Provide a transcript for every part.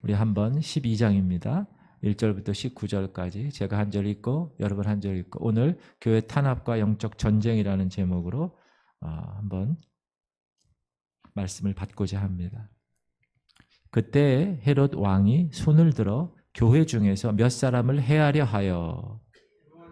우리 한번 12장입니다. 1절부터 19절까지 제가 한 절 읽고 여러분 한 절 읽고 오늘 교회 탄압과 영적 전쟁이라는 제목으로 한번 말씀을 받고자 합니다. 그때 헤롯 왕이 손을 들어 교회 중에서 몇 사람을 해하려 하여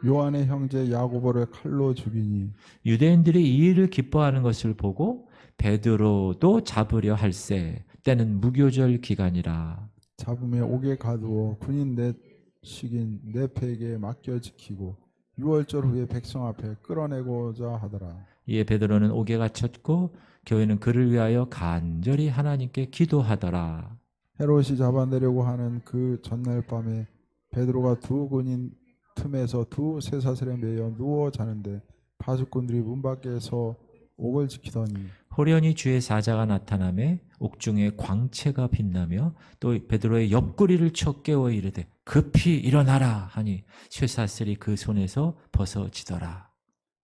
요한의 형제 야고보를 칼로 죽이니 유대인들이 이 일을 기뻐하는 것을 보고 베드로도 잡으려 할세. 때는 무교절 기간이라. 잡음에 옥에 가두어 군인 넷 식인 네페에게 맡겨 지키고 6월절 후에 백성 앞에 끌어내고자 하더라. 이에 베드로는 옥에 갇혔고 교회는 그를 위하여 간절히 하나님께 기도하더라. 헤롯이 잡아내려고 하는 그 전날 밤에 베드로가 두 군인 틈에서 두 쇠사슬에 매여 누워 자는데 파수꾼들이 문 밖에서 옥을 지키더니 호련히 주의 사자가 나타나매 옥중에 광채가 빛나며 또 베드로의 옆구리를 쳐 깨워 이르되 급히 일어나라 하니 쇠사슬이 그 손에서 벗어지더라.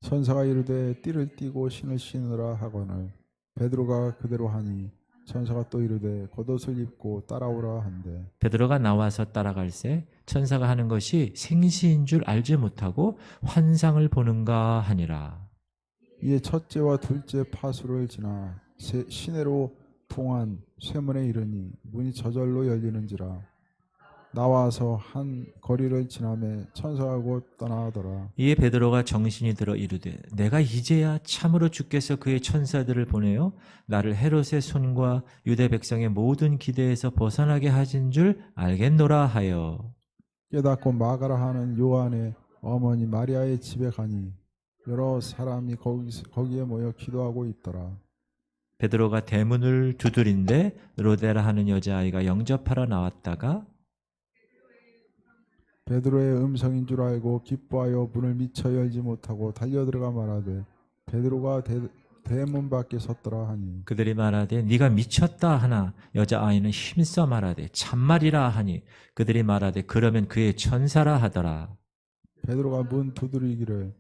천사가 이르되 띠를 띠고 신을 신으라 하거늘 베드로가 그대로 하니 천사가 또 이르되 겉옷을 입고 따라오라 한대 베드로가 나와서 따라갈새 천사가 하는 것이 생시인 줄 알지 못하고 환상을 보는가 하니라. 이에 첫째와 둘째 파수를 지나 시내로 통한 쇠문에 이르니 문이 저절로 열리는지라 나와서 한 거리를 지나매 천사가 곧 떠나더라. 이에 베드로가 정신이 들어 이르되 내가 이제야 참으로 주께서 그의 천사들을 보내어 나를 헤롯의 손과 유대 백성의 모든 기대에서 벗어나게 하신 줄 알겠노라 하여 깨닫고 마가라 하는 요한의 어머니 마리아의 집에 가니 여러 사람이 거기에 모여 기도하고 있더라. 베드로가 대문을 두드린데 로데라 하는 여자아이가 영접하러 나왔다가 베드로의 음성인 줄 알고 기뻐하여 문을 미처 열지 못하고 달려들어가 말하되 베드로가 대문 밖에 섰더라 하니 그들이 말하되 네가 미쳤다 하나 여자아이는 힘써 말하되 참말이라 하니 그들이 말하되 그러면 그의 천사라 하더라. 베드로가 문 두드리기를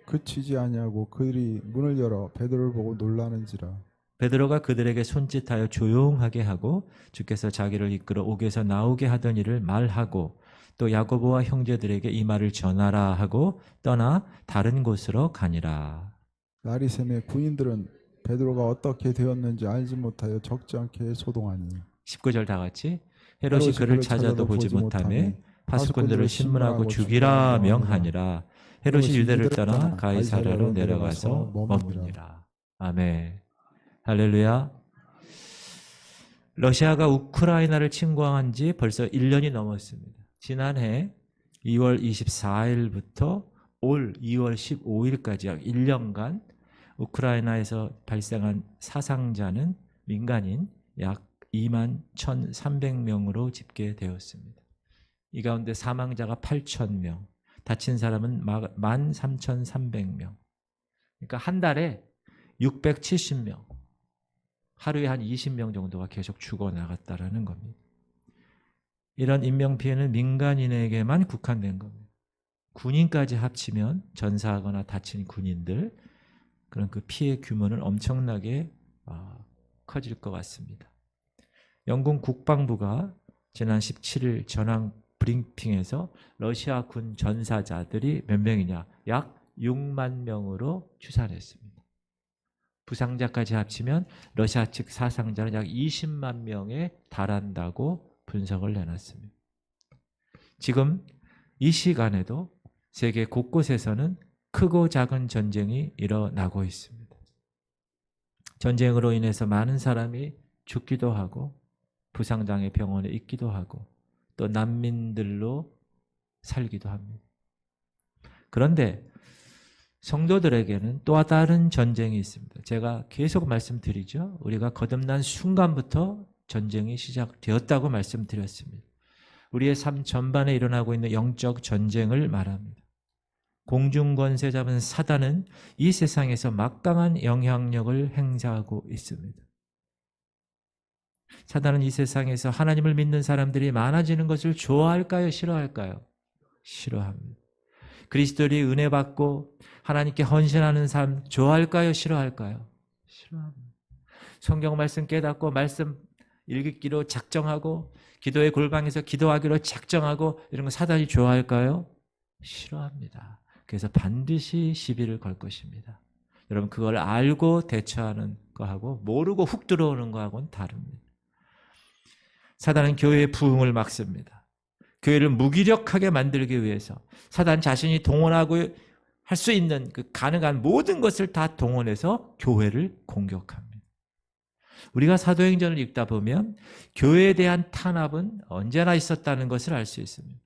그치지 아니하고 그들이 문을 열어 베드로를 보고 놀라는지라. 베드로가 그들에게 손짓하여 조용하게 하고 주께서 자기를 이끌어 옥에서 나오게 하던 일을 말하고 또 야고보와 형제들에게 이 말을 전하라 하고 떠나 다른 곳으로 가니라. 날이 새매 군인들은 베드로가 어떻게 되었는지 알지 못하여 적지 않게 소동하니 19절 다 같이 헤롯이 그를 찾아도 보지 못하매 파수꾼들을 신문하고 죽이라 명하니라. 헤롯이 유대를 떠나 가이사랴로 내려가서 머무니라. 아멘. 할렐루야. 러시아가 우크라이나를 침공한 지 벌써 1년이 넘었습니다. 지난해 2월 24일부터 올 2월 15일까지 약 1년간 우크라이나에서 발생한 사상자는 민간인 약 2만 1,300명으로 집계되었습니다. 이 가운데 사망자가 8,000명, 다친 사람은 13,300명. 그러니까 한 달에 670명, 하루에 한 20명 정도가 계속 죽어나갔다라는 겁니다. 이런 인명피해는 민간인에게만 국한된 겁니다. 군인까지 합치면 전사하거나 다친 군인들, 그런 그 피해 규모는 엄청나게 커질 것 같습니다. 영국 국방부가 지난 17일 전황 브리핑에서 러시아 군 전사자들이 몇 명이냐? 약 6만 명으로 추산했습니다. 부상자까지 합치면 러시아 측 사상자는 약 20만 명에 달한다고 분석을 내놨습니다. 지금 이 시간에도 세계 곳곳에서는 크고 작은 전쟁이 일어나고 있습니다. 전쟁으로 인해서 많은 사람이 죽기도 하고 부상당해 병원에 있기도 하고 또 난민들로 살기도 합니다. 그런데 성도들에게는 또 다른 전쟁이 있습니다. 제가 계속 말씀드리죠. 우리가 거듭난 순간부터 전쟁이 시작되었다고 말씀드렸습니다. 우리의 삶 전반에 일어나고 있는 영적 전쟁을 말합니다. 공중권세 잡은 사단은 이 세상에서 막강한 영향력을 행사하고 있습니다. 사단은 이 세상에서 하나님을 믿는 사람들이 많아지는 것을 좋아할까요? 싫어할까요? 싫어합니다. 그리스도인이 은혜 받고 하나님께 헌신하는 삶 좋아할까요? 싫어할까요? 싫어합니다. 성경 말씀 깨닫고 말씀 읽기로 작정하고 기도의 골방에서 기도하기로 작정하고 이런 거 사단이 좋아할까요? 싫어합니다. 그래서 반드시 시비를 걸 것입니다. 여러분 그걸 알고 대처하는 거하고 모르고 훅 들어오는 거하고는 다릅니다. 사단은 교회의 부흥을 막습니다. 교회를 무기력하게 만들기 위해서 사단 자신이 동원하고 할 수 있는 그 가능한 모든 것을 다 동원해서 교회를 공격합니다. 우리가 사도행전을 읽다 보면 교회에 대한 탄압은 언제나 있었다는 것을 알 수 있습니다.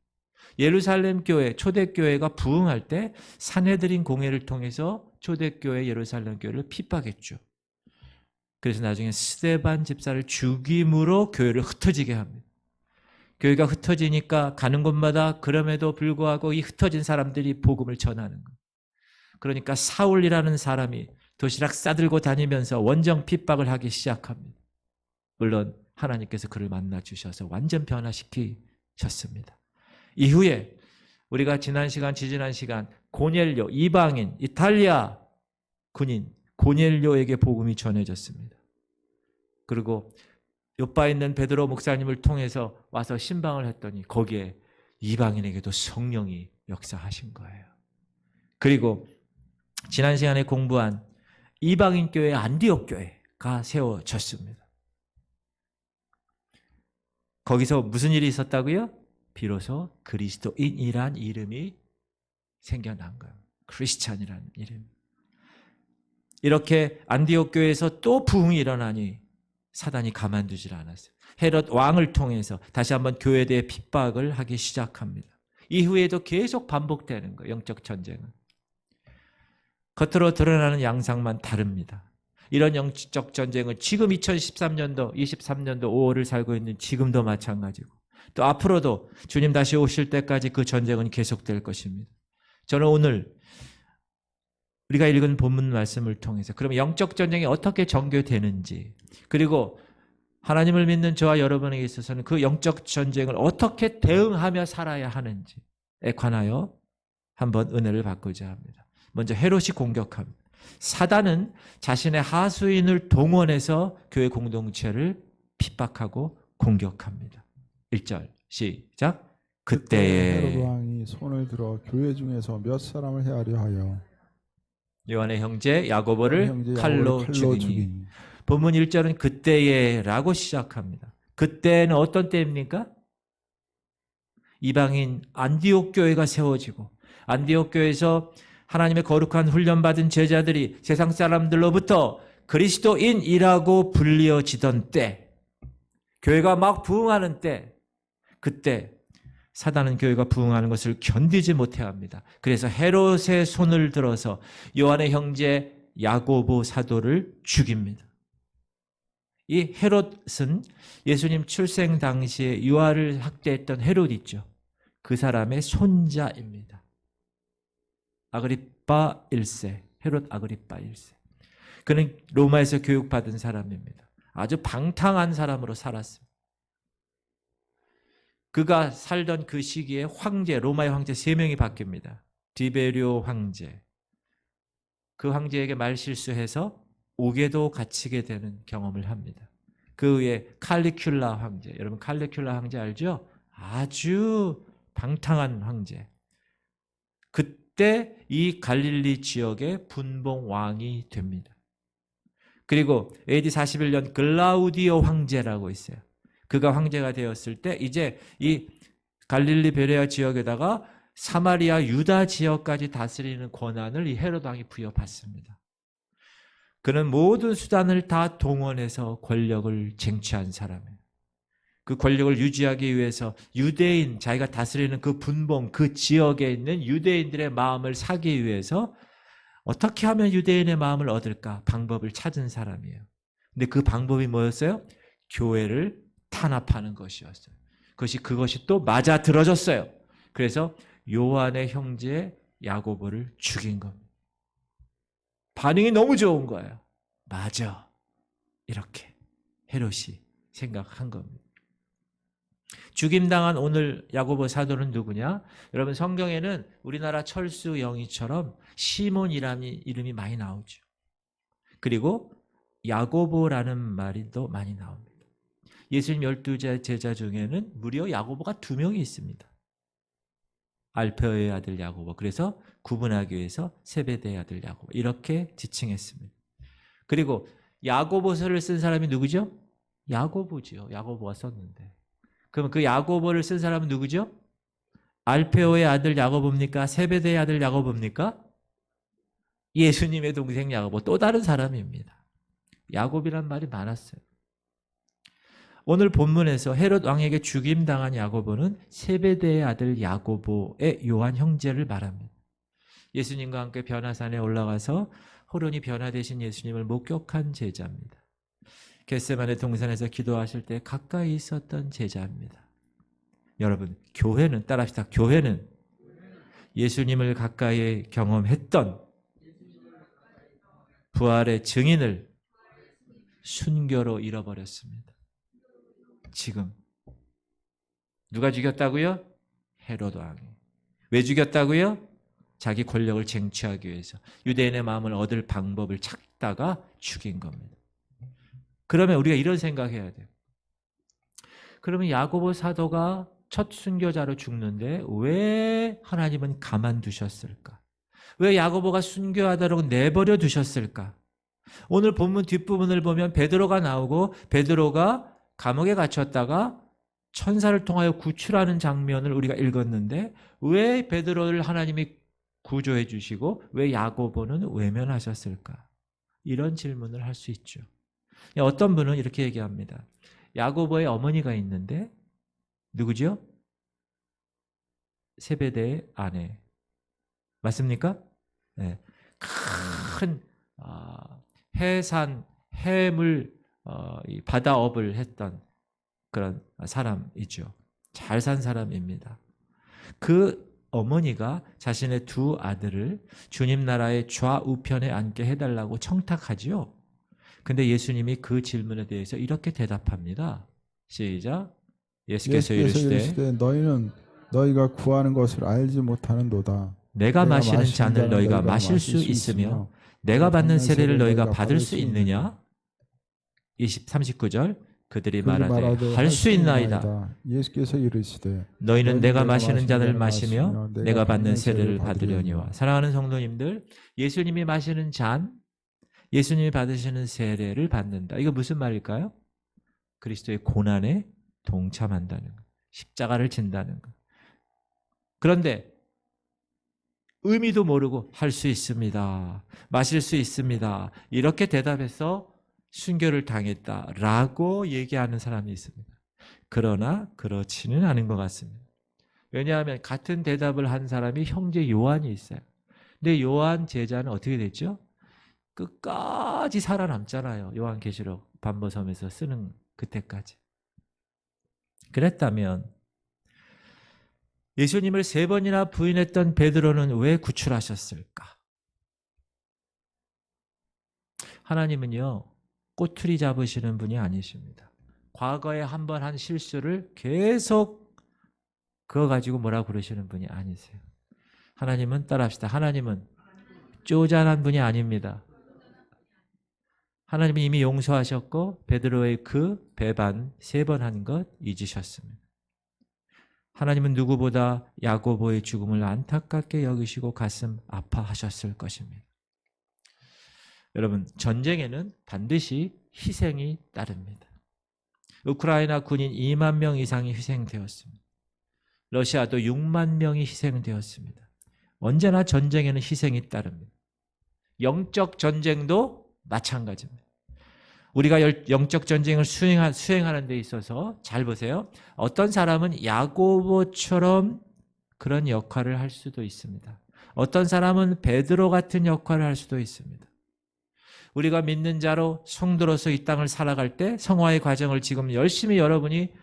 예루살렘 교회, 초대교회가 부흥할 때 산헤드린 공회를 통해서 초대교회 예루살렘 교회를 핍박했죠. 그래서 나중에 스데반 집사를 죽임으로 교회를 흩어지게 합니다. 교회가 흩어지니까 가는 곳마다 그럼에도 불구하고 이 흩어진 사람들이 복음을 전하는 거예요. 그러니까 사울이라는 사람이 도시락 싸들고 다니면서 원정 핍박을 하기 시작합니다. 물론 하나님께서 그를 만나 주셔서 완전 변화시키셨습니다. 이후에 우리가 지지난 시간 고넬료, 이방인, 이탈리아 군인 고넬료에게 복음이 전해졌습니다. 그리고 요바에 있는 베드로 목사님을 통해서 와서 신방을 했더니 거기에 이방인에게도 성령이 역사하신 거예요. 그리고 지난 시간에 공부한 이방인 교회 안디옥 교회가 세워졌습니다. 거기서 무슨 일이 있었다고요? 비로소 그리스도인이란 이름이 생겨난 거예요. 크리스찬이라는 이름. 이렇게 안디옥 교회에서 또 부흥이 일어나니 사단이 가만두질 않았어요. 헤롯 왕을 통해서 다시 한번 교회에 대해 핍박을 하기 시작합니다. 이후에도 계속 반복되는 거예요. 영적 전쟁은. 겉으로 드러나는 양상만 다릅니다. 이런 영적 전쟁은 지금 2013년도, 23년도 5월을 살고 있는 지금도 마찬가지고 또 앞으로도 주님 다시 오실 때까지 그 전쟁은 계속될 것입니다. 저는 오늘 우리가 읽은 본문 말씀을 통해서 그러면 영적 전쟁이 어떻게 전개되는지 그리고 하나님을 믿는 저와 여러분에게 있어서는 그 영적 전쟁을 어떻게 대응하며 살아야 하는지에 관하여 한번 은혜를 받고자 합니다. 먼저 헤롯이 공격합니다. 사단은 자신의 하수인을 동원해서 교회 공동체를 핍박하고 공격합니다. 1절 시작. 그때에 헤롯 왕이 손을 들어 교회 중에서 몇 사람을 헤아려 하여 요한의 형제 야고보를 칼로 죽이니. 본문 1절은 그때에 라고 시작합니다. 그때는 어떤 때입니까? 이방인 안디옥 교회가 세워지고 안디옥 교회에서 하나님의 거룩한 훈련받은 제자들이 세상 사람들로부터 그리스도인이라고 불리어지던 때, 교회가 막 부흥하는 때, 그때 사단은 교회가 부흥하는 것을 견디지 못해합니다. 그래서 헤롯의 손을 들어서 요한의 형제 야고보 사도를 죽입니다. 이 헤롯은 예수님 출생 당시에 유아를 학대했던 헤롯 있죠. 그 사람의 손자입니다. 아그리빠 1세, 헤롯 아그리빠 1세. 그는 로마에서 교육받은 사람입니다. 아주 방탕한 사람으로 살았습니다. 그가 살던 그 시기에 황제, 로마의 황제 3명이 바뀝니다. 디베리오 황제. 그 황제에게 말실수해서 옥에도 갇히게 되는 경험을 합니다. 그 후에 칼리큘라 황제. 여러분 칼리큘라 황제 알죠? 아주 방탕한 황제. 그때 이 갈릴리 지역의 분봉 왕이 됩니다. 그리고 AD 41년 글라우디오 황제라고 있어요. 그가 황제가 되었을 때 이제 이 갈릴리 베레아 지역에다가 사마리아 유다 지역까지 다스리는 권한을 이 헤롯 왕이 부여받습니다. 그는 모든 수단을 다 동원해서 권력을 쟁취한 사람이에요. 그 권력을 유지하기 위해서 유대인, 자기가 다스리는 그 분봉, 그 지역에 있는 유대인들의 마음을 사기 위해서 어떻게 하면 유대인의 마음을 얻을까? 방법을 찾은 사람이에요. 근데 그 방법이 뭐였어요? 교회를 탄압하는 것이었어요. 그것이 또 맞아 들어졌어요. 그래서 요한의 형제 야고보를 죽인 겁니다. 반응이 너무 좋은 거예요. 맞아. 이렇게 헤롯이 생각한 겁니다. 죽임당한 오늘 야고보 사도는 누구냐? 여러분 성경에는 우리나라 철수 영희처럼 시몬이라는 이름이 많이 나오죠. 그리고 야고보라는 말이 또 많이 나옵니다. 예수님 12 제자 중에는 무려 야고보가 2명이 있습니다. 알페오의 아들 야고보. 그래서 구분하기 위해서 세베대의 아들 야고보. 이렇게 지칭했습니다. 그리고 야고보서를 쓴 사람이 누구죠? 야고보지요. 야고보가 썼는데. 그럼 그 야고보를 쓴 사람은 누구죠? 알페오의 아들 야고보입니까? 세베대의 아들 야고보입니까? 예수님의 동생 야고보. 또 다른 사람입니다. 야곱이란 말이 많았어요. 오늘 본문에서 헤롯 왕에게 죽임당한 야고보는 세베대의 아들 야고보의 요한 형제를 말합니다. 예수님과 함께 변화산에 올라가서 호련히 변화 되신 예수님을 목격한 제자입니다. 겟세마네 동산에서 기도하실 때 가까이 있었던 제자입니다. 여러분, 교회는 따라합시다. 교회는 예수님을 가까이 경험했던 부활의 증인을 순교로 잃어버렸습니다. 지금 누가 죽였다고요? 헤롯 왕이. 왜 죽였다고요? 자기 권력을 쟁취하기 위해서 유대인의 마음을 얻을 방법을 찾다가 죽인 겁니다. 그러면 우리가 이런 생각해야 돼요. 그러면 야고보 사도가 첫 순교자로 죽는데 왜 하나님은 가만두셨을까? 왜 야고보가 순교하도록 내버려 두셨을까? 오늘 본문 뒷부분을 보면 베드로가 나오고 베드로가 감옥에 갇혔다가 천사를 통하여 구출하는 장면을 우리가 읽었는데 왜 베드로를 하나님이 구조해 주시고 왜 야고보는 외면하셨을까? 이런 질문을 할 수 있죠. 어떤 분은 이렇게 얘기합니다. 야고보의 어머니가 있는데 누구죠? 세베대의 아내. 맞습니까? 네. 큰 해산, 해물, 바다업을 했던 그런 사람이죠. 잘 산 사람입니다. 그 어머니가 자신의 2 아들을 주님 나라의 좌우편에 앉게 해달라고 청탁하지요. 근데 예수님이 그 질문에 대해서 이렇게 대답합니다. 시작. 예수께서 이르시되 너희는 너희가 구하는 것을 알지 못하는도다. 내가 마시는 잔을 너희가 마실 수 있으며 내가 받는 세례를 너희가 받을 수 있느냐? 39절 그들이 말하되 할 수 있나이다. 예수께서 이르시되 너희는 내가 마시는 잔을 마시며 내가 받는 세례를 받으려니와. 사랑하는 성도님들, 예수님이 마시는 잔, 예수님이 받으시는 세례를 받는다. 이거 무슨 말일까요? 그리스도의 고난에 동참한다는 것, 십자가를 진다는 것. 그런데 의미도 모르고 할 수 있습니다. 마실 수 있습니다. 이렇게 대답해서 순교를 당했다라고 얘기하는 사람이 있습니다. 그러나 그렇지는 않은 것 같습니다. 왜냐하면 같은 대답을 한 사람이 형제 요한이 있어요. 근데 요한 제자는 어떻게 됐죠? 끝까지 살아남잖아요. 요한계시록 반모섬에서 쓰는 그때까지. 그랬다면 예수님을 3번이나 부인했던 베드로는 왜 구출하셨을까? 하나님은요, 꼬투리 잡으시는 분이 아니십니다. 과거에 한 번 한 실수를 계속 그거 가지고 뭐라고 그러시는 분이 아니세요. 하나님은 따라합시다. 하나님은 쪼잔한 분이 아닙니다. 하나님은 이미 용서하셨고 베드로의 그 배반 3번 한 것 잊으셨습니다. 하나님은 누구보다 야고보의 죽음을 안타깝게 여기시고 가슴 아파하셨을 것입니다. 여러분, 전쟁에는 반드시 희생이 따릅니다. 우크라이나 군인 2만 명 이상이 희생되었습니다. 러시아도 6만 명이 희생되었습니다. 언제나 전쟁에는 희생이 따릅니다. 영적 전쟁도 마찬가지입니다. 우리가 영적 전쟁을 수행하는 데 있어서 잘 보세요. 어떤 사람은 야고보처럼 그런 역할을 할 수도 있습니다. 어떤 사람은 베드로 같은 역할을 할 수도 있습니다. 우리가 믿는 자로 성도로서 이 땅을 살아갈 때 성화의 과정을 지금 열심히 여러분이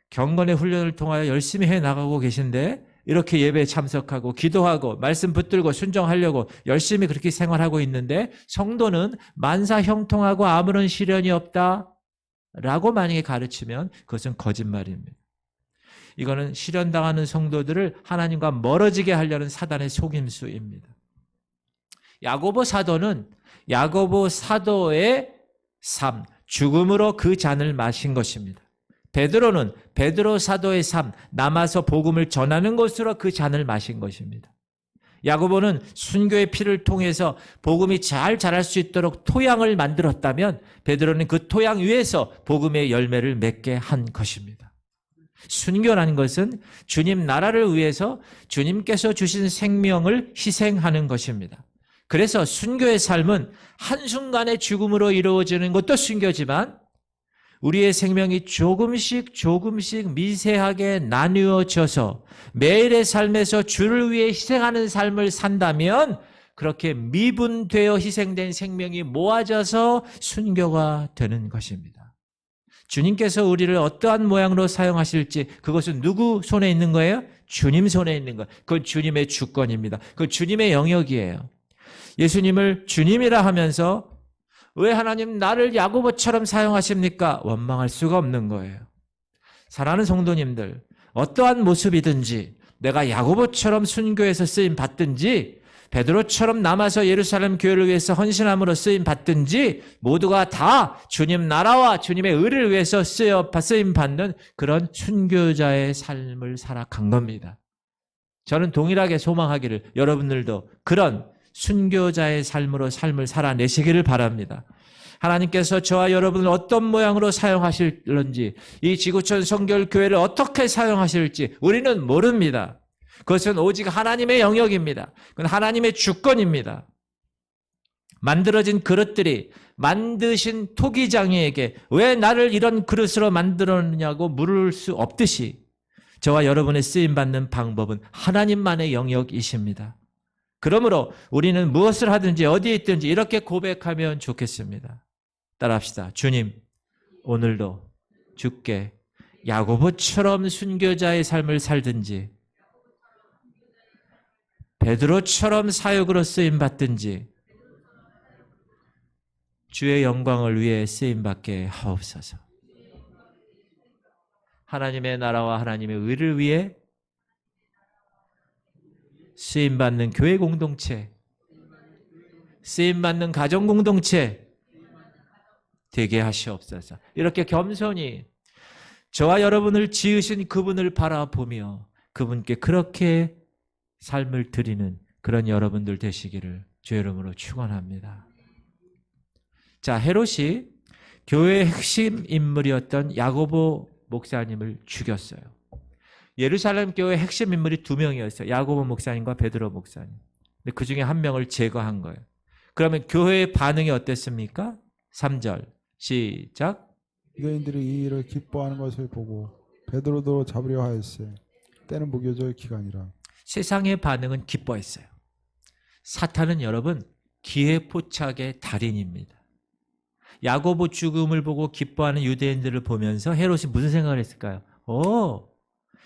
경건의 훈련을 통하여 열심히 해나가고 계신데 이렇게 예배에 참석하고 기도하고 말씀 붙들고 순종하려고 열심히 그렇게 생활하고 있는데 성도는 만사형통하고 아무런 시련이 없다라고 만약에 가르치면 그것은 거짓말입니다. 이거는 시련당하는 성도들을 하나님과 멀어지게 하려는 사단의 속임수입니다. 야고보 사도는 야고보 사도의 삶, 죽음으로 그 잔을 마신 것입니다. 베드로는 베드로 사도의 삶, 남아서 복음을 전하는 것으로 그 잔을 마신 것입니다. 야고보는 순교의 피를 통해서 복음이 잘 자랄 수 있도록 토양을 만들었다면 베드로는 그 토양 위에서 복음의 열매를 맺게 한 것입니다. 순교라는 것은 주님 나라를 위해서 주님께서 주신 생명을 희생하는 것입니다. 그래서 순교의 삶은 한순간의 죽음으로 이루어지는 것도 순교지만 우리의 생명이 조금씩 미세하게 나누어져서 매일의 삶에서 주를 위해 희생하는 삶을 산다면 그렇게 미분되어 희생된 생명이 모아져서 순교가 되는 것입니다. 주님께서 우리를 어떠한 모양으로 사용하실지 그것은 누구 손에 있는 거예요? 주님 손에 있는 거예요. 그건 주님의 주권입니다. 그건 주님의 영역이에요. 예수님을 주님이라 하면서 왜 하나님 나를 야고보처럼 사용하십니까? 원망할 수가 없는 거예요. 사랑하는 성도님들, 어떠한 모습이든지 내가 야고보처럼 순교해서 쓰임 받든지 베드로처럼 남아서 예루살렘 교회를 위해서 헌신함으로 쓰임 받든지 모두가 다 주님 나라와 주님의 의를 위해서 쓰임 받는 그런 순교자의 삶을 살아간 겁니다. 저는 동일하게 소망하기를 여러분들도 그런 순교자의 삶으로 삶을 살아내시기를 바랍니다. 하나님께서 저와 여러분을 어떤 모양으로 사용하실런지 이 지구촌 성결교회를 어떻게 사용하실지 우리는 모릅니다. 그것은 오직 하나님의 영역입니다. 그건 하나님의 주권입니다. 만들어진 그릇들이 만드신 토기장이에게 왜 나를 이런 그릇으로 만들었느냐고 물을 수 없듯이 저와 여러분의 쓰임받는 방법은 하나님만의 영역이십니다. 그러므로 우리는 무엇을 하든지 어디에 있든지 이렇게 고백하면 좋겠습니다. 따라합시다. 주님, 오늘도 주께 야고보처럼 순교자의 삶을 살든지 베드로처럼 사역으로 쓰임받든지 주의 영광을 위해 쓰임받게 하옵소서. 하나님의 나라와 하나님의 의를 위해 쓰임받는 교회 공동체, 쓰임받는 가정 공동체 되게 하시옵소서. 이렇게 겸손히 저와 여러분을 지으신 그분을 바라보며 그분께 그렇게 삶을 드리는 그런 여러분들 되시기를 주의 이름으로 축원합니다. 자, 헤롯이 교회의 핵심 인물이었던 야고보 목사님을 죽였어요. 예루살렘 교회 핵심 인물이 두 명이었어요. 야고보 목사님과 베드로 목사님. 근데 그 중에 한 명을 제거한 거예요. 그러면 교회의 반응이 어땠습니까? 3절 시작. 유대인들이 이 일을 기뻐하는 것을 보고 베드로도 잡으려 하였으니 때는 무교절 기간이라. 세상의 반응은 기뻐했어요. 사탄은 여러분 기회포착의 달인입니다. 야고보 죽음을 보고 기뻐하는 유대인들을 보면서 헤롯이 무슨 생각을 했을까요?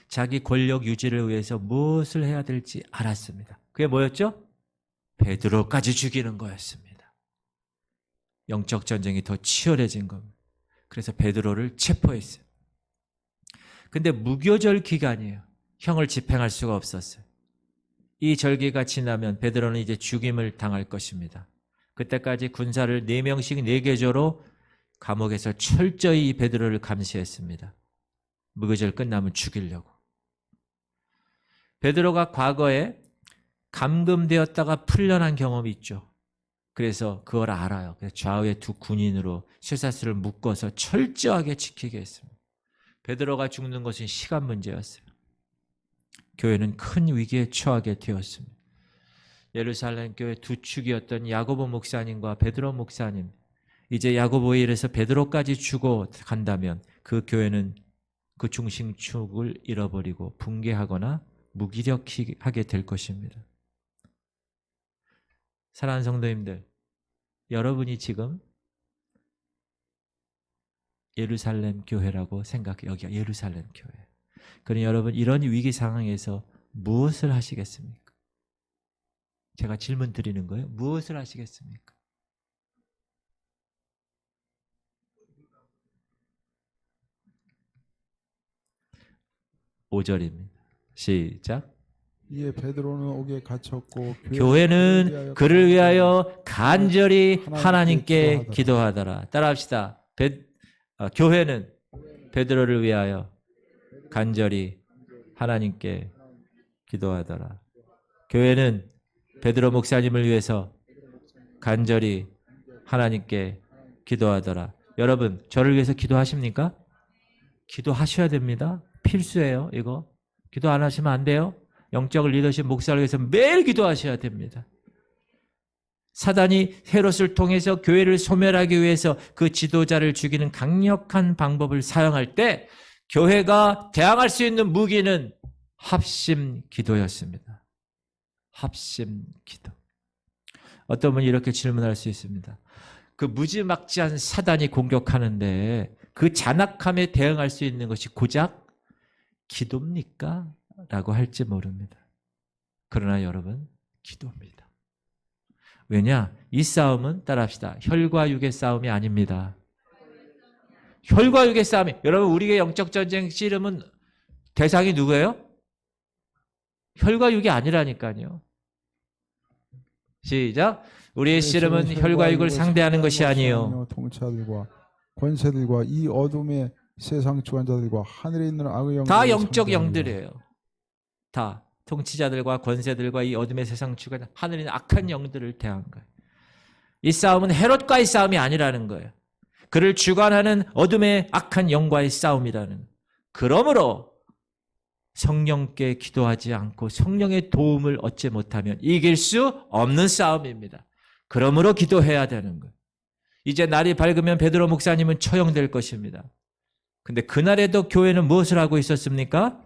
자기 권력 유지를 위해서 무엇을 해야 될지 알았습니다. 그게 뭐였죠? 베드로까지 죽이는 거였습니다. 영적 전쟁이 더 치열해진 겁니다. 그래서 베드로를 체포했어요. 근데 무교절 기간이에요. 형을 집행할 수가 없었어요. 이 절기가 지나면 베드로는 이제 죽임을 당할 것입니다. 그때까지 군사를 4명씩 4계조로 감옥에서 철저히 베드로를 감시했습니다. 무교절 끝나면 죽이려고. 베드로가 과거에 감금되었다가 풀려난 경험이 있죠. 그래서 그걸 알아요. 그래서 좌우의 두 군인으로 쇠사슬을 묶어서 철저하게 지키게 했습니다. 베드로가 죽는 것은 시간 문제였어요. 교회는 큰 위기에 처하게 되었습니다. 예루살렘 교회 두 축이었던 야고보 목사님과 베드로 목사님, 이제 야고보에 이르서 베드로까지 죽어 간다면 그 교회는 그 중심축을 잃어버리고 붕괴하거나 무기력하게 될 것입니다. 사랑하는 성도님들, 여러분이 지금 예루살렘 교회라고 생각해요. 여기가 예루살렘 교회. 그럼 여러분 이런 위기 상황에서 무엇을 하시겠습니까? 제가 질문 드리는 거예요. 무엇을 하시겠습니까? (5절입니다) 시작. 이에 베드로는 옥에 갇혔고 교회는 그를 위하여 간절히 하나님께 기도하더라. 따라합시다. 교회는 베드로를 위하여 간절히 하나님께 기도하더라. 교회는 베드로 목사님을 위해서 간절히 하나님께 기도하더라. 여러분, 저를 위해서 기도하십니까? 기도하셔야 됩니다. 필수예요, 이거. 기도 안 하시면 안 돼요. 영적 리더십 목사를 위해서 매일 기도하셔야 됩니다. 사단이 헤롯을 통해서 교회를 소멸하기 위해서 그 지도자를 죽이는 강력한 방법을 사용할 때 교회가 대항할 수 있는 무기는 합심 기도였습니다. 합심 기도. 어떤 분이 이렇게 질문할 수 있습니다. 그 무지막지한 사단이 공격하는데 그 잔악함에 대응할 수 있는 것이 고작 기도입니까? 라고 할지 모릅니다. 그러나 여러분, 기도입니다. 왜냐? 이 싸움은 따라합시다. 혈과 육의 싸움이 아닙니다. 혈과 육의 싸움이, 여러분, 우리의 영적 전쟁 씨름은 대상이 누구예요? 혈과 육이 아니라니까요. 시작. 우리의 씨름은 혈과 육을 상대하는 것이 아니요. 통치자들과 권세들과 이 어둠의 세상 주관자들과 하늘에 있는 악의 영들, 다 영적 영들이에요. 다 통치자들과 권세들과 이 어둠의 세상 주관자, 하늘에 있는 악한 영들을 대한 거예요. 이 싸움은 헤롯과의 싸움이 아니라는 거예요. 그를 주관하는 어둠의 악한 영과의 싸움이라는 거예요. 그러므로 성령께 기도하지 않고 성령의 도움을 얻지 못하면 이길 수 없는 싸움입니다. 그러므로 기도해야 되는 거예요. 이제 날이 밝으면 베드로 목사님은 처형될 것입니다. 근데 그날에도 교회는 무엇을 하고 있었습니까?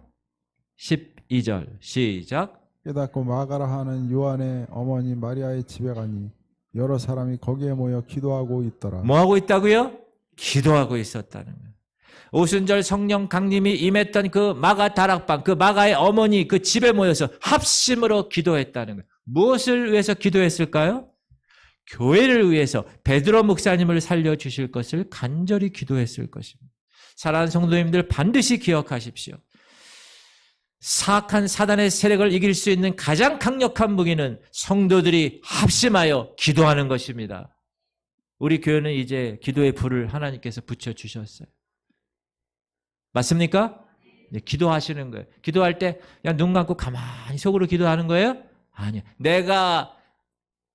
12절 시작. 깨닫고 마가라 하는 요한의 어머니 마리아의 집에 가니 여러 사람이 거기에 모여 기도하고 있더라. 뭐 하고 있다고요? 기도하고 있었다는 거예요. 오순절 성령 강림이 임했던 그 마가 다락방, 그 마가의 어머니 그 집에 모여서 합심으로 기도했다는 거예요. 무엇을 위해서 기도했을까요? 교회를 위해서 베드로 목사님을 살려주실 것을 간절히 기도했을 것입니다. 사랑하는 성도님들, 반드시 기억하십시오. 사악한 사단의 세력을 이길 수 있는 가장 강력한 무기는 성도들이 합심하여 기도하는 것입니다. 우리 교회는 이제 기도의 불을 하나님께서 붙여주셨어요. 맞습니까? 네, 기도하시는 거예요. 기도할 때 그냥 눈 감고 가만히 속으로 기도하는 거예요? 아니요.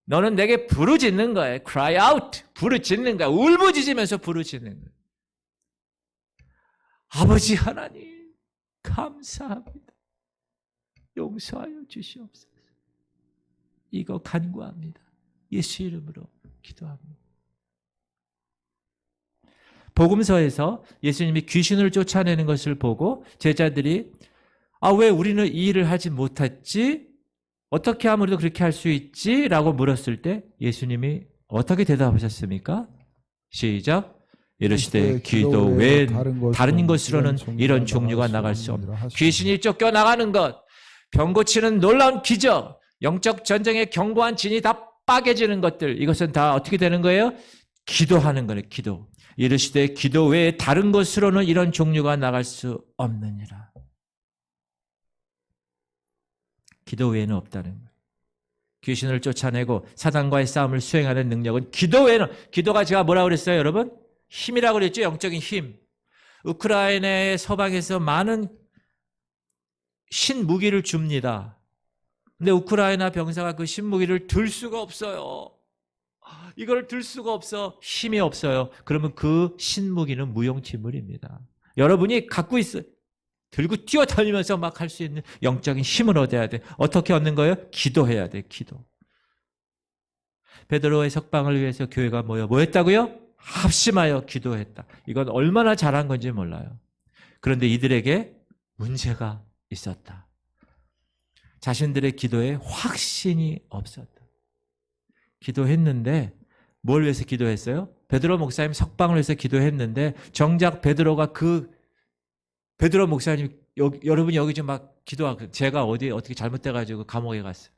너는 내게 부르짖는 거예요. cry out. 부르짖는 거예요. 울부짖으면서 부르짖는 거예요. 아버지 하나님, 감사합니다. 용서하여 주시옵소서. 이거 간구합니다. 예수 이름으로 기도합니다. 복음서에서 예수님이 귀신을 쫓아내는 것을 보고 제자들이 왜 우리는 이 일을 하지 못했지? 어떻게 하면 우리도 그렇게 할 수 있지? 라고 물었을 때 예수님이 어떻게 대답하셨습니까? 시작. 이르시되 기도 외엔 다른 것으로는 이런 종류가 나갈 수 없다. 귀신이 쫓겨나가는 것, 병 고치는 놀라운 기적, 영적 전쟁의 견고한 진이 다 빠개지는 것들, 이것은 다 어떻게 되는 거예요? 기도하는 거예요. 기도. 이르시되 기도 외에 다른 것으로는 이런 종류가 나갈 수 없느니라. 기도 외에는 없다는 거예요. 귀신을 쫓아내고 사단과의 싸움을 수행하는 능력은 기도 외에는, 기도가 제가 뭐라고 그랬어요, 여러분? 힘이라고 그랬죠. 영적인 힘. 우크라이나의 서방에서 많은 신무기를 줍니다. 근데 우크라이나 병사가 그 신무기를 들 수가 없어요. 이걸 들 수가 없어. 힘이 없어요. 그러면 그 신무기는 무용지물입니다. 여러분이 갖고 있어요. 들고 뛰어다니면서 막 할 수 있는 영적인 힘을 얻어야 돼. 어떻게 얻는 거예요? 기도해야 돼. 기도. 베드로의 석방을 위해서 교회가 뭐 했다고요? 합심하여 기도했다. 이건 얼마나 잘한 건지 몰라요. 그런데 이들에게 문제가 있었다. 자신들의 기도에 확신이 없었다. 기도했는데 뭘 위해서 기도했어요? 베드로 목사님 석방을 위해서 기도했는데 정작 베드로가 베드로 목사님 여러분이 여기 좀 막 기도하고 제가 어떻게 잘못돼가지고 감옥에 갔어요.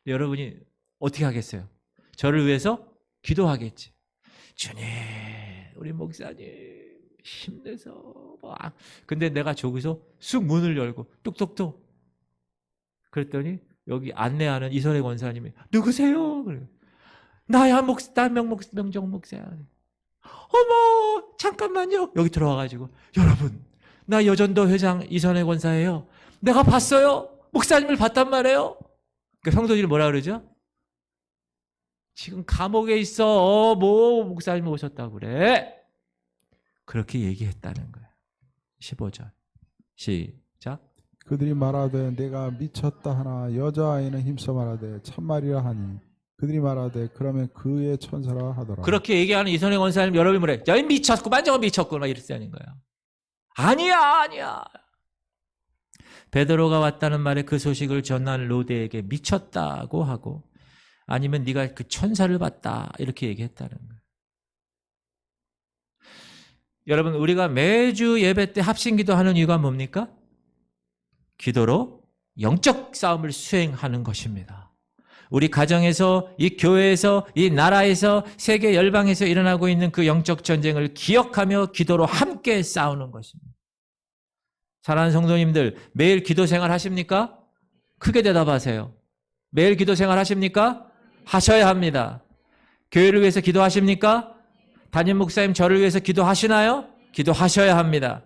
여러분이 어떻게 하겠어요? 저를 위해서 기도하겠지. 주님, 우리 목사님 힘내서 근데 내가 저기서 쑥 문을 열고 뚝뚝뚝 그랬더니 여기 안내하는 이선혜 권사님이 누구세요? 그래요. 나야 명정 목사야. 어머 잠깐만요. 여기 들어와가지고 여러분 나 여전도 회장 이선혜 권사예요. 내가 봤어요. 목사님을 봤단 말이에요. 그러니까 성도들이 뭐라 그러죠? 지금 감옥에 있어. 뭐 목사님 오셨다고 그래. 그렇게 얘기했다는 거예요. 15절 시작. 그들이 말하되 내가 미쳤다 하나 여자아이는 힘써 말하되 참말이라 하니 그들이 말하되 그러면 그의 천사라 하더라. 그렇게 얘기하는 이선혜 권사님 여러분이 뭐래? 야 미쳤구만 저거 미쳤구나 이랬다는 거야. 아니야. 베드로가 왔다는 말에 그 소식을 전한 로데에게 미쳤다고 하고 아니면 네가 그 천사를 봤다 이렇게 얘기했다는 거예요. 여러분 우리가 매주 예배 때 합심기도 하는 이유가 뭡니까? 기도로 영적 싸움을 수행하는 것입니다. 우리 가정에서 이 교회에서 이 나라에서 세계 열방에서 일어나고 있는 그 영적 전쟁을 기억하며 기도로 함께 싸우는 것입니다. 사랑하는 성도님들 매일 기도 생활 하십니까? 크게 대답하세요. 매일 기도 생활 하십니까? 하셔야 합니다. 교회를 위해서 기도하십니까? 담임 목사님 저를 위해서 기도하시나요? 기도하셔야 합니다.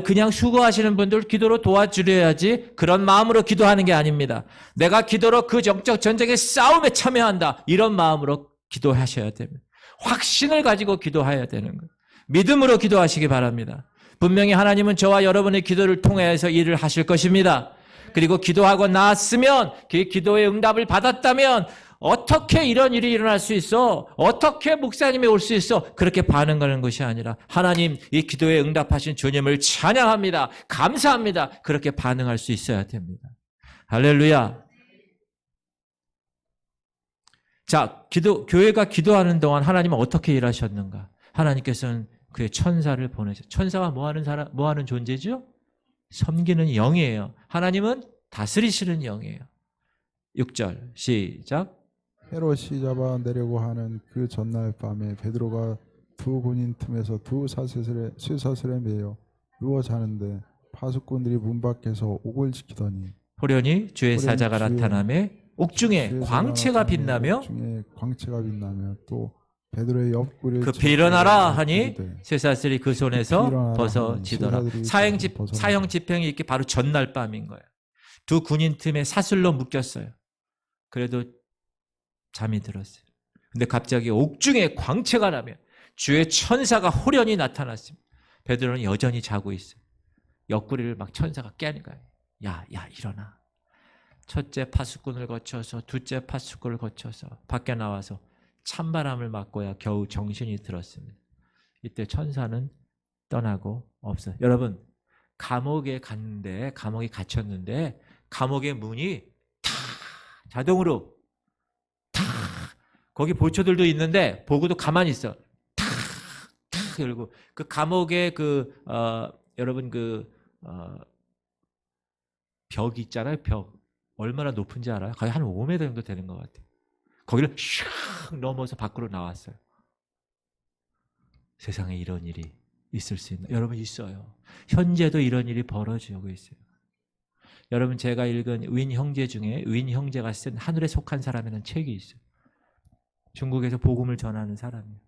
그냥 수고하시는 분들 기도로 도와주려야지 그런 마음으로 기도하는 게 아닙니다. 내가 기도로 그 영적 전쟁의 싸움에 참여한다. 이런 마음으로 기도하셔야 됩니다. 확신을 가지고 기도해야 되는 거예요. 믿음으로 기도하시기 바랍니다. 분명히 하나님은 저와 여러분의 기도를 통해서 일을 하실 것입니다. 그리고 기도하고 나았으면 그 기도의 응답을 받았다면 어떻게 이런 일이 일어날 수 있어? 어떻게 목사님이 올 수 있어? 그렇게 반응하는 것이 아니라 하나님 이 기도에 응답하신 주님을 찬양합니다. 감사합니다. 그렇게 반응할 수 있어야 됩니다. 할렐루야. 자, 교회가 기도하는 동안 하나님은 어떻게 일하셨는가? 하나님께서는 그의 천사를 보내셨어요. 천사가 뭐 하는 존재죠? 섬기는 영이에요. 하나님은 다스리시는 영이에요. 6절 시작. 헤롯이 잡아내려고 하는 그 전날 밤에 베드로가 두 군인 틈에서 두 쇠사슬에 매여 누워 자는데 파수꾼들이 문 밖에서 옥을 지키더니 호련히 주의 사자가 나타나매 옥중에 광채가 빛나며 또 베드로의 옆구리를 급히 일어나라 하니 쇠사슬이 그 손에서 벗어지더라. 사형 집행이 이렇게 바로 전날 밤인 거예요. 두 군인 틈에 사슬로 묶였어요. 그래도 잠이 들었어요. 근데 갑자기 옥중에 광채가 나며 주의 천사가 호련히 나타났습니다. 베드로는 여전히 자고 있어요. 옆구리를 막 천사가 깨는 거예요. 야 일어나. 첫째 파수꾼을 거쳐서 두째 파수꾼을 거쳐서 밖에 나와서 찬바람을 맞고야 겨우 정신이 들었습니다. 이때 천사는 떠나고 없어요. 여러분 감옥에 갔는데 감옥에 갇혔는데 감옥의 문이 다 자동으로 다 거기 보초들도 있는데 보고도 가만히 있어. 다 열고 그 감옥에 여러분 벽이 있잖아요. 벽 얼마나 높은지 알아요? 거의 한 5m 정도 되는 것 같아요. 거기를 슉 넘어서 밖으로 나왔어요. 세상에 이런 일이 있을 수 있나? 여러분 있어요. 현재도 이런 일이 벌어지고 있어요. 여러분 제가 읽은 윈 형제 중에 윈 형제가 쓴 하늘에 속한 사람이라는 책이 있어요. 중국에서 복음을 전하는 사람이에요.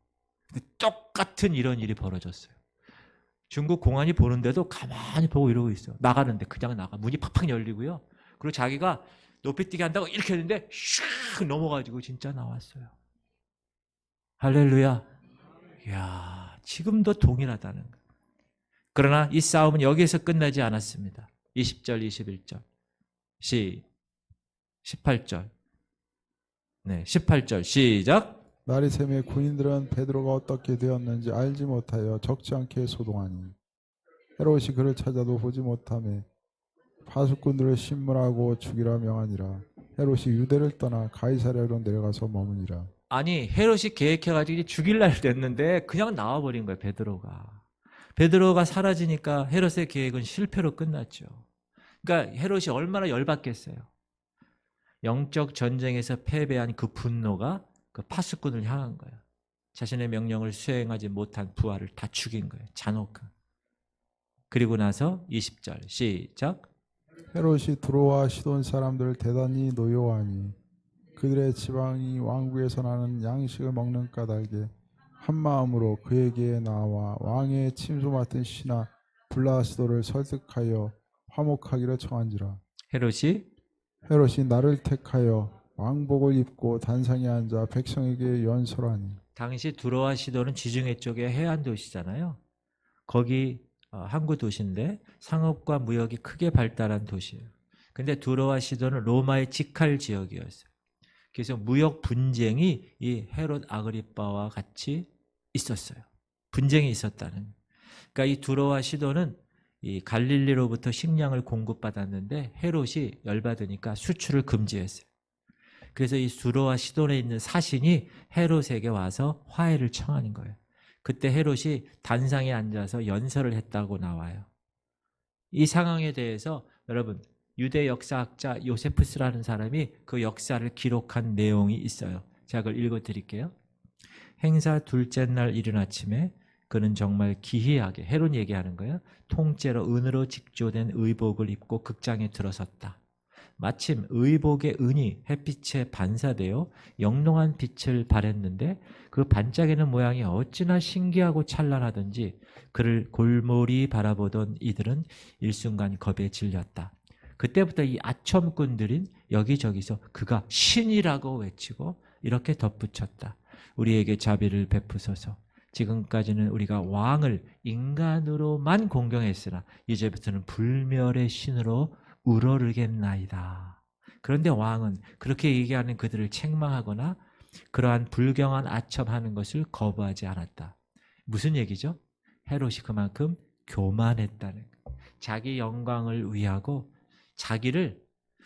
근데 똑같은 이런 일이 벌어졌어요. 중국 공안이 보는데도 가만히 보고 이러고 있어요. 나가는데 그냥 나가. 문이 팍팍 열리고요. 그리고 자기가 높이뛰기 한다고 이렇게 했는데 슉 넘어가지고 진짜 나왔어요. 할렐루야. 이야, 지금도 동일하다는 거예요. 그러나 이 싸움은 여기에서 끝나지 않았습니다. 20절, 21절, 18절. 네, 18절 시작. 날이 새매 군인들은 베드로가 어떻게 되었는지 알지 못하여 적지 않게 소동하니 헤롯이 그를 찾아도 보지 못하며 파수꾼들을 신문하고 죽이라 명하니라. 헤롯이 유대를 떠나 가이사랴로 내려가서 머무니라. 아니 헤롯이 계획해가지고 죽일 날 됐는데 그냥 나와버린 거예요. 베드로가 사라지니까 헤롯의 계획은 실패로 끝났죠. 그러니까 헤롯이 얼마나 열받겠어요. 영적 전쟁에서 패배한 그 분노가 그 파수꾼을 향한 거예요. 자신의 명령을 수행하지 못한 부하를 다 죽인 거예요. 잔혹한. 그리고 나서 20절 시작. 헤롯이 두로와 시돈 사람들을 대단히 노여워하니 그들의 지방이 왕국에서 나는 양식을 먹는 까닭에 한 마음으로 그에게 나와 왕의 침소 맡은 신하 블라스도를 설득하여 화목하기를 청한지라. 헤롯이 헤롯이 나를 택하여 왕복을 입고 단상에 앉아 백성에게 연설하니. 당시 두로와 시도는 지중해 쪽의 해안 도시잖아요. 거기 항구 도시인데 상업과 무역이 크게 발달한 도시예요. 근데 두로와 시도는 로마의 직할 지역이었어요. 그래서 무역 분쟁이 이 헤롯 아그리빠와 같이 있었어요. 분쟁이 있었다는. 그러니까 이 두로와 시도는 이 갈릴리로부터 식량을 공급받았는데 헤롯이 열받으니까 수출을 금지했어요. 그래서 이 두로와 시돈에 있는 사신이 헤롯에게 와서 화해를 청하는 거예요. 그때 헤롯이 단상에 앉아서 연설을 했다고 나와요. 이 상황에 대해서 여러분 유대 역사학자 요세푸스라는 사람이 그 역사를 기록한 내용이 있어요. 제가 그걸 읽어드릴게요. 행사 둘째 날 이른 아침에 그는 정말 기이하게, 헤롯 얘기하는 거예요. 통째로 은으로 직조된 의복을 입고 극장에 들어섰다. 마침 의복의 은이 햇빛에 반사되어 영롱한 빛을 발했는데 그 반짝이는 모양이 어찌나 신기하고 찬란하던지 그를 골몰이 바라보던 이들은 일순간 겁에 질렸다. 그때부터 이 아첨꾼들인 여기저기서 그가 신이라고 외치고 이렇게 덧붙였다. 우리에게 자비를 베푸소서. 지금까지는 우리가 왕을 인간으로만 공경했으나 이제부터는 불멸의 신으로 우러르겠나이다. 그런데 왕은 그렇게 얘기하는 그들을 책망하거나 그러한 불경한 아첨하는 것을 거부하지 않았다. 무슨 얘기죠? 헤롯이 그만큼 교만했다는 거예요. 자기 영광을 위하고 자기를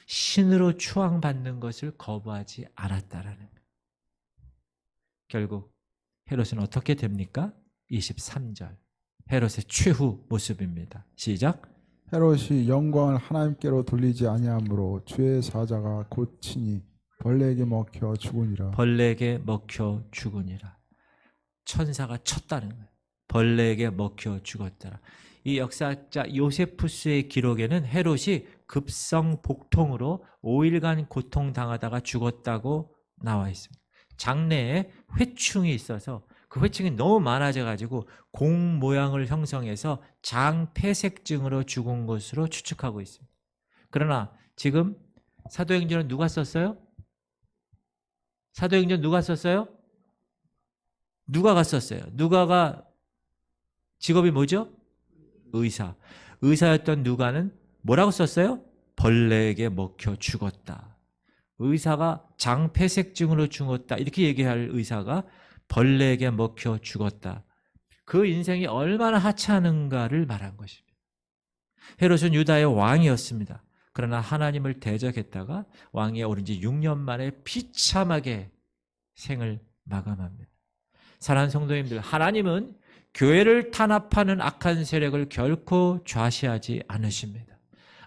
신으로 추앙받는 것을 거부하지 않았다라는 거예요. 결국 헤롯은 어떻게 됩니까? 23절. 헤롯의 최후 모습입니다. 시작. 헤롯이 영광을 하나님께로 돌리지 아니하므로 주의 사자가 곧 친히 벌레에게 먹혀 죽으니라. 벌레에게 먹혀 죽으니라. 천사가 쳤다는 거예요. 벌레에게 먹혀 죽었더라. 이 역사학자 요세푸스의 기록에는 헤롯이 급성 복통으로 5일간 고통당하다가 죽었다고 나와 있습니다. 장내에 회충이 있어서 그 회충이 너무 많아져 가지고 공 모양을 형성해서 장폐색증으로 죽은 것으로 추측하고 있습니다. 그러나 지금 사도행전은 누가 썼어요? 사도행전 누가 썼어요? 누가가 썼어요. 누가가 직업이 뭐죠? 의사. 의사였던 누가는 뭐라고 썼어요? 벌레에게 먹혀 죽었다. 의사가 장폐색증으로 죽었다. 이렇게 얘기할 의사가 벌레에게 먹혀 죽었다. 그 인생이 얼마나 하찮은가를 말한 것입니다. 헤롯은 유다의 왕이었습니다. 그러나 하나님을 대적했다가 왕위에 오른 지 6년 만에 비참하게 생을 마감합니다. 사랑하는 성도님들, 하나님은 교회를 탄압하는 악한 세력을 결코 좌시하지 않으십니다.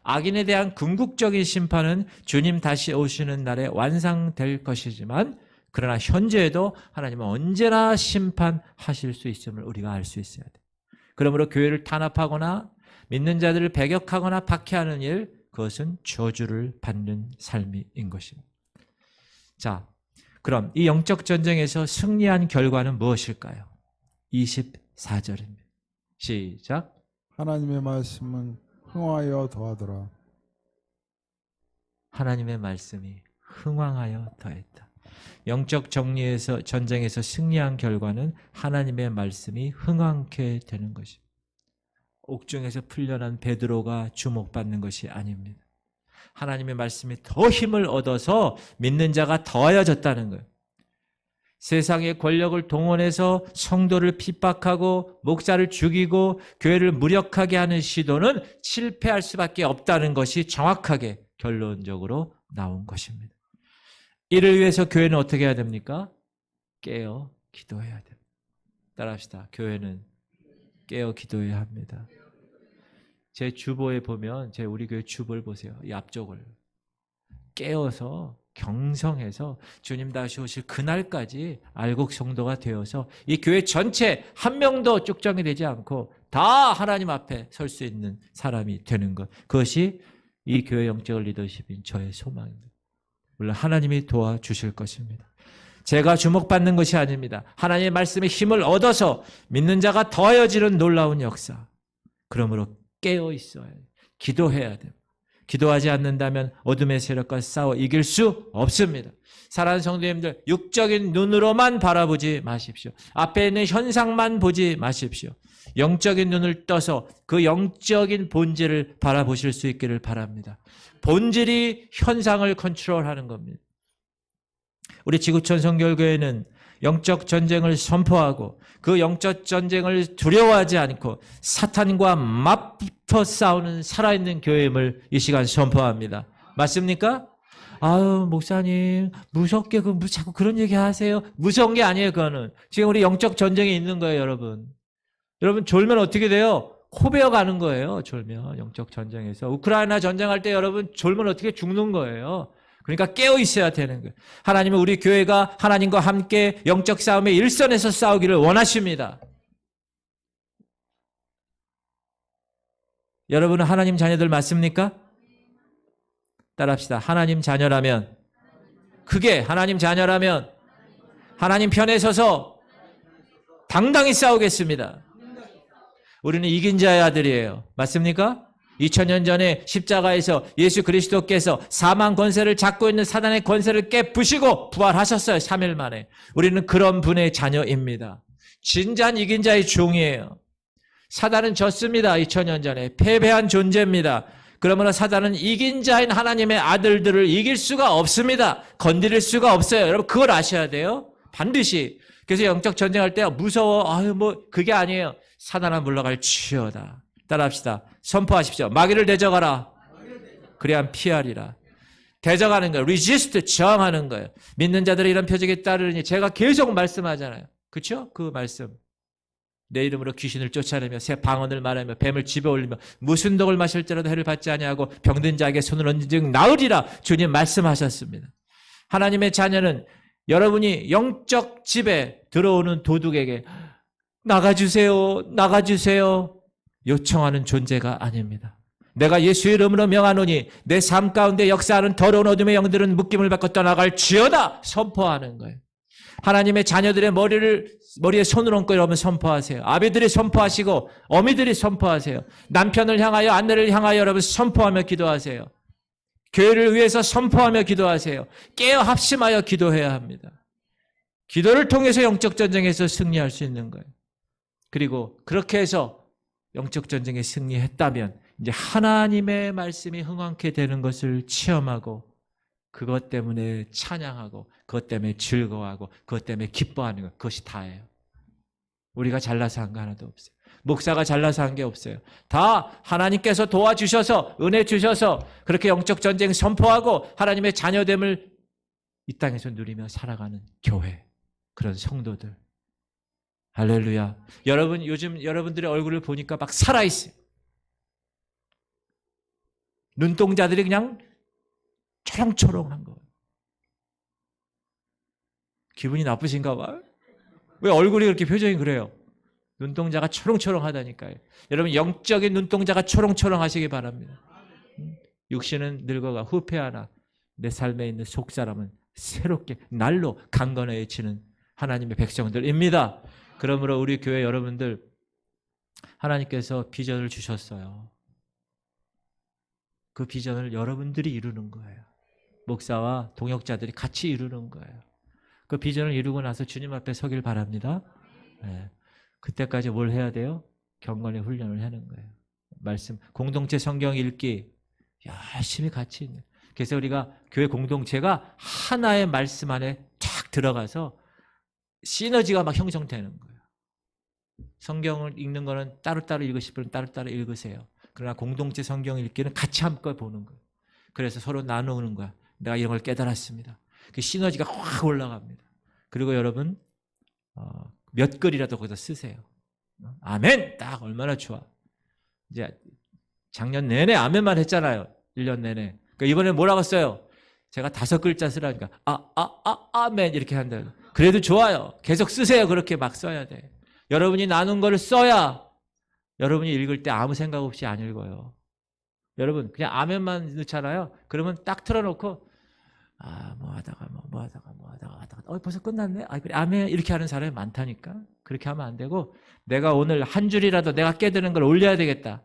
악인에 대한 궁극적인 심판은 주님 다시 오시는 날에 완성될 것이지만 그러나 현재에도 하나님은 언제나 심판하실 수 있음을 우리가 알 수 있어야 돼요. 그러므로 교회를 탄압하거나 믿는 자들을 배격하거나 박해하는 일, 그것은 저주를 받는 삶인 것입니다. 자, 그럼 이 영적 전쟁에서 승리한 결과는 무엇일까요? 24절입니다. 시작. 하나님의 말씀은 흥하여 더하더라. 하나님의 말씀이 흥왕하여 더했다. 영적 정리에서 전쟁에서 승리한 결과는 하나님의 말씀이 흥왕케 되는 것입니다. 옥중에서 풀려난 베드로가 주목받는 것이 아닙니다. 하나님의 말씀이 더 힘을 얻어서 믿는 자가 더하여졌다는 거예요. 세상의 권력을 동원해서 성도를 핍박하고 목사를 죽이고 교회를 무력하게 하는 시도는 실패할 수밖에 없다는 것이 정확하게 결론적으로 나온 것입니다. 이를 위해서 교회는 어떻게 해야 됩니까? 깨어 기도해야 됩니다. 따라합시다. 교회는 깨어 기도해야 합니다. 제 주보에 보면 우리 교회 주보를 보세요. 이 앞쪽을 깨어서 경성해서 주님 다시 오실 그날까지 알곡 성도가 되어서 이 교회 전체 한 명도 쭉정이 되지 않고 다 하나님 앞에 설 수 있는 사람이 되는 것, 그것이 이 교회 영적 리더십인 저의 소망입니다. 물론 하나님이 도와주실 것입니다. 제가 주목받는 것이 아닙니다. 하나님의 말씀의 힘을 얻어서 믿는 자가 더해지는 놀라운 역사. 그러므로 깨어 있어야 해요. 기도해야 돼요. 기도하지 않는다면 어둠의 세력과 싸워 이길 수 없습니다. 사랑하는 성도님들, 육적인 눈으로만 바라보지 마십시오. 앞에 있는 현상만 보지 마십시오. 영적인 눈을 떠서 그 영적인 본질을 바라보실 수 있기를 바랍니다. 본질이 현상을 컨트롤하는 겁니다. 우리 지구촌 성결교회는 영적 전쟁을 선포하고 그 영적 전쟁을 두려워하지 않고 사탄과 맞붙어 싸우는 살아있는 교회임을 이 시간 선포합니다. 맞습니까? 아유, 목사님, 무섭게 자꾸 그런 얘기 하세요. 무서운 게 아니에요, 그거는. 지금 우리 영적 전쟁이 있는 거예요, 여러분. 여러분, 졸면 어떻게 돼요? 코베어 가는 거예요, 졸면. 영적 전쟁에서. 우크라이나 전쟁할 때 여러분, 졸면 어떻게 죽는 거예요. 그러니까 깨어 있어야 되는 거예요. 하나님은 우리 교회가 하나님과 함께 영적 싸움의 일선에서 싸우기를 원하십니다. 여러분은 하나님 자녀들 맞습니까? 따라합시다. 하나님 자녀라면, 그게 하나님 자녀라면 하나님 편에 서서 당당히 싸우겠습니다. 우리는 이긴 자의 아들이에요. 맞습니까? 2000년 전에 십자가에서 예수 그리스도께서 사망 권세를 잡고 있는 사단의 권세를 깨부시고 부활하셨어요. 3일 만에. 우리는 그런 분의 자녀입니다. 진짜한 이긴 자의 종이에요. 사단은 졌습니다. 2000년 전에. 패배한 존재입니다. 그러므로 사단은 이긴 자인 하나님의 아들들을 이길 수가 없습니다. 건드릴 수가 없어요. 여러분 그걸 아셔야 돼요. 반드시. 그래서 영적 전쟁할 때 무서워. 그게 아니에요. 사단아 물러갈 치여다. 따라합시다. 선포하십시오. 마귀를 대적하라. 그래야 피하리라. 대적하는 거예요. resist, 저항하는 거예요. 믿는 자들의 이런 표적에 따르니 제가 계속 말씀하잖아요. 그렇죠? 그 말씀. 내 이름으로 귀신을 쫓아내며 새 방언을 말하며 뱀을 집에 올리며 무슨 독을 마실 때라도 해를 받지 아니하고 병든 자에게 손을 얹은 즉 나으리라. 주님 말씀하셨습니다. 하나님의 자녀는 여러분이 영적 집에 들어오는 도둑에게 나가주세요. 나가주세요. 요청하는 존재가 아닙니다. 내가 예수의 이름으로 명하노니 내 삶 가운데 역사하는 더러운 어둠의 영들은 묶임을 받고 떠나갈 지어다 선포하는 거예요. 하나님의 자녀들의 머리에 손을 얹고 여러분 선포하세요. 아비들이 선포하시고 어미들이 선포하세요. 남편을 향하여 아내를 향하여 여러분 선포하며 기도하세요. 교회를 위해서 선포하며 기도하세요. 깨어 합심하여 기도해야 합니다. 기도를 통해서 영적 전쟁에서 승리할 수 있는 거예요. 그리고 그렇게 해서 영적 전쟁에 승리했다면 이제 하나님의 말씀이 흥왕케 되는 것을 체험하고 그것 때문에 찬양하고 그것 때문에 즐거워하고 그것 때문에 기뻐하는 것, 그것이 다예요. 우리가 잘나서 한 거 하나도 없어요. 목사가 잘나서 한 게 없어요. 다 하나님께서 도와주셔서 은혜 주셔서 그렇게 영적 전쟁 선포하고 하나님의 자녀됨을 이 땅에서 누리며 살아가는 교회, 그런 성도들. 할렐루야. 여러분, 요즘 여러분들의 얼굴을 보니까 막 살아있어요. 눈동자들이 그냥 초롱초롱한 거예요. 기분이 나쁘신가 봐요? 왜 얼굴이 그렇게 표정이 그래요? 눈동자가 초롱초롱하다니까요. 여러분 영적인 눈동자가 초롱초롱하시기 바랍니다. 육신은 늙어가 후패하나 내 삶에 있는 속사람은 새롭게 날로 강건해지는 하나님의 백성들입니다. 그러므로 우리 교회 여러분들 하나님께서 비전을 주셨어요. 그 비전을 여러분들이 이루는 거예요. 목사와 동역자들이 같이 이루는 거예요. 그 비전을 이루고 나서 주님 앞에 서길 바랍니다. 네. 그때까지 뭘 해야 돼요? 경건의 훈련을 하는 거예요. 말씀, 공동체 성경 읽기 열심히 같이 있는. 그래서 우리가 교회 공동체가 하나의 말씀 안에 쫙 들어가서 시너지가 막 형성되는 거예요. 성경을 읽는 거는 따로따로 읽으실 분은 따로따로 읽으세요. 그러나 공동체 성경 읽기는 같이 함께 보는 거예요. 그래서 서로 나누는 거야. 내가 이런 걸 깨달았습니다. 그 시너지가 확 올라갑니다. 그리고 여러분 몇 글이라도 거기다 쓰세요. 아멘! 딱 얼마나 좋아. 이제 작년 내내 아멘만 했잖아요. 1년 내내. 그러니까 이번에 뭐라고 써요? 제가 5글자 쓰라니까 아멘 이렇게 한다. 그래도 좋아요. 계속 쓰세요. 그렇게 막 써야 돼. 여러분이 나눈 거를 써야 여러분이 읽을 때 아무 생각 없이 안 읽어요. 여러분 그냥 아멘만 넣잖아요. 그러면 딱 틀어놓고 뭐 하다가 벌써 끝났네. 그래, 아멘. 이렇게 하는 사람이 많다니까. 그렇게 하면 안 되고 내가 오늘 한 줄이라도 내가 깨드는 걸 올려야 되겠다.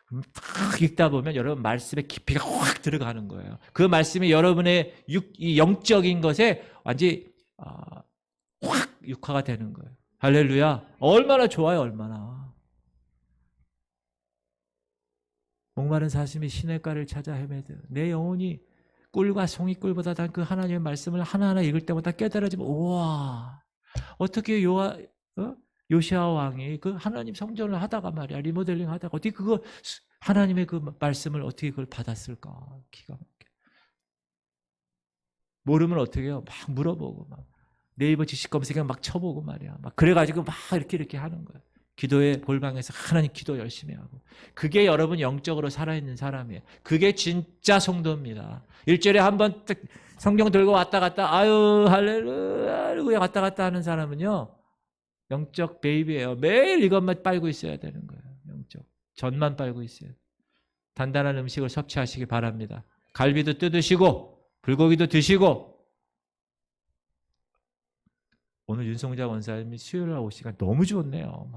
그럼 탁 읽다 보면 여러분 말씀의 깊이가 확 들어가는 거예요. 그 말씀이 여러분의 이 영적인 것에 완전히 확 육화가 되는 거예요. 할렐루야. 얼마나 좋아요, 얼마나. 목마른 사슴이 시냇가를 찾아 헤매드. 내 영혼이 꿀과 송이꿀보다 단 그 하나님의 말씀을 하나하나 읽을 때마다 깨달아지면 우와, 어떻게 요시아 왕이 그 하나님 성전을 하다가 말이야, 리모델링 하다가 어떻게 그거 하나님의 그 말씀을 어떻게 그걸 받았을까? 기가 막혀. 모르면 어떻게 해요? 막 물어보고 막 네이버 지식 검색에 막 쳐보고 말이야. 막 그래가지고 막 이렇게 하는 거야. 기도의 골방에서 하나님 기도 열심히 하고. 그게 여러분 영적으로 살아있는 사람이에요. 그게 진짜 성도입니다. 일주일에 한 번 성경 들고 왔다 갔다 아유 할렐루야 왔다 갔다 하는 사람은요 영적 베이비예요. 매일 이것만 빨고 있어야 되는 거예요. 영적 전만 빨고 있어요. 단단한 음식을 섭취하시기 바랍니다. 갈비도 뜯으시고 불고기도 드시고. 오늘 윤성자 원사님이 수요일날 오시니까 너무 좋네요.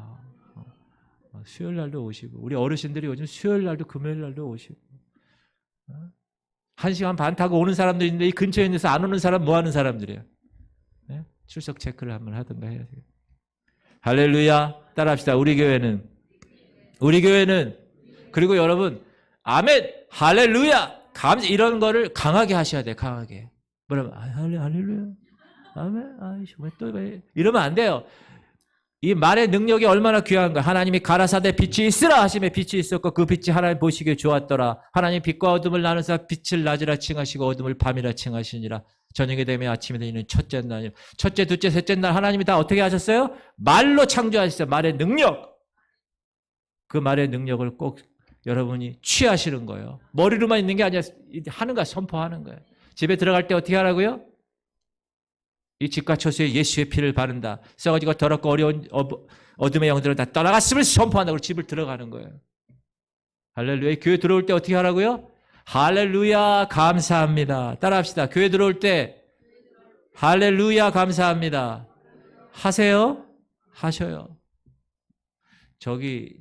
수요일날도 오시고 우리 어르신들이 요즘 수요일날도 금요일날도 오시고 1시간 반 타고 오는 사람도 있는데 이 근처에 있는데서 안 오는 사람 뭐 하는 사람들이에요? 네? 출석 체크를 한번 하든가 해야 돼요. 할렐루야. 따라합시다. 우리 교회는 그리고 여러분 아멘 할렐루야 이런 거를 강하게 하셔야 돼요. 강하게. 뭐라면 할렐루야 아멘 왜 이러면 안 돼요. 이 말의 능력이 얼마나 귀한가. 하나님이 가라사대 빛이 있으라 하심에 빛이 있었고 그 빛이 하나님 보시기에 좋았더라. 하나님 빛과 어둠을 나누사 빛을 낮이라 칭하시고 어둠을 밤이라 칭하시니라. 저녁이 되면 아침이 되는 첫째 날, 첫째, 둘째, 셋째 날 하나님이 다 어떻게 하셨어요? 말로 창조하셨어요. 말의 능력. 그 말의 능력을 꼭 여러분이 취하시는 거예요. 머리로만 있는 게 아니라 하는 거야. 선포하는 거예요. 집에 들어갈 때 어떻게 하라고요? 이 집과 처소에 예수의 피를 바른다. 써가지고 더럽고 어려운 어둠의 영들은 다 떠나갔음을 선포한다고 집을 들어가는 거예요. 할렐루야. 교회 들어올 때 어떻게 하라고요? 할렐루야 감사합니다. 따라합시다. 교회 들어올 때 할렐루야 감사합니다. 하세요? 하셔요. 여기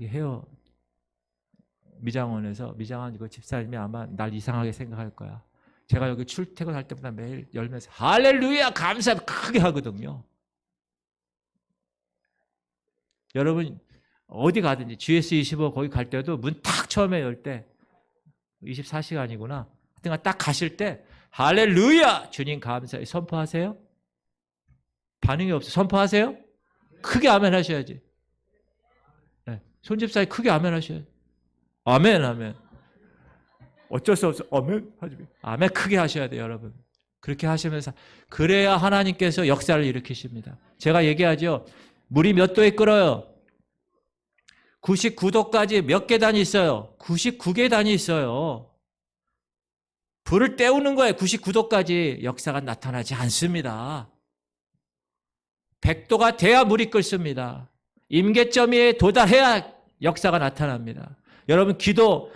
헤어 미장원에서 이거 집사님이 아마 날 이상하게 생각할 거야. 제가 여기 출퇴근할 때마다 매일 열면서 할렐루야 감사합니다 크게 하거든요. 여러분 어디 가든지 GS25 거기 갈 때도 문 탁 처음에 열 때 24시간이구나. 하여튼 딱 가실 때 할렐루야 주님 감사해요. 선포하세요? 반응이 없어요. 선포하세요? 크게 아멘 하셔야지. 네. 손집사님 크게 아멘 하셔야지. 아멘 아멘. 어쩔 수 없어. 아멘 하지. 아멘 크게 하셔야 돼요, 여러분. 그렇게 하시면서 그래야 하나님께서 역사를 일으키십니다. 제가 얘기하죠. 물이 몇 도에 끓어요? 99도까지 몇 계단이 있어요? 99계단이 있어요. 불을 때우는 거예요. 99도까지 역사가 나타나지 않습니다. 100도가 돼야 물이 끓습니다. 임계점에 도달해야 역사가 나타납니다. 여러분 기도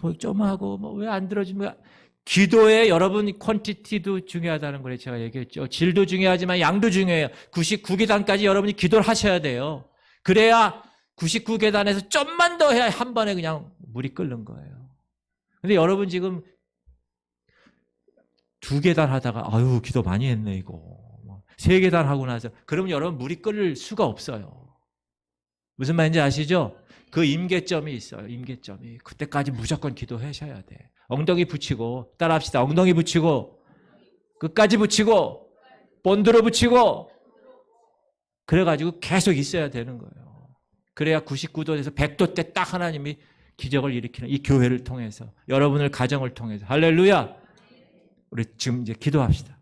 뭐 좀 하고 뭐 왜 안 들어지면 기도에 여러분 퀀티티도 중요하다는 걸 제가 얘기했죠. 질도 중요하지만 양도 중요해요. 99계단까지 여러분이 기도를 하셔야 돼요. 그래야 99계단에서 좀만 더 해야 한 번에 그냥 물이 끓는 거예요. 근데 여러분 지금 2계단 하다가 아유 기도 많이 했네 이거. 3계단 하고 나서 그러면 여러분 물이 끓을 수가 없어요. 무슨 말인지 아시죠? 그 임계점이 있어요. 임계점이. 그때까지 무조건 기도하셔야 돼. 엉덩이 붙이고 따라합시다. 엉덩이 붙이고 끝까지 붙이고 본드로 붙이고 그래가지고 계속 있어야 되는 거예요. 그래야 99도에서 100도 때 딱 하나님이 기적을 일으키는 이 교회를 통해서 여러분을 가정을 통해서 할렐루야. 우리 지금 이제 기도합시다.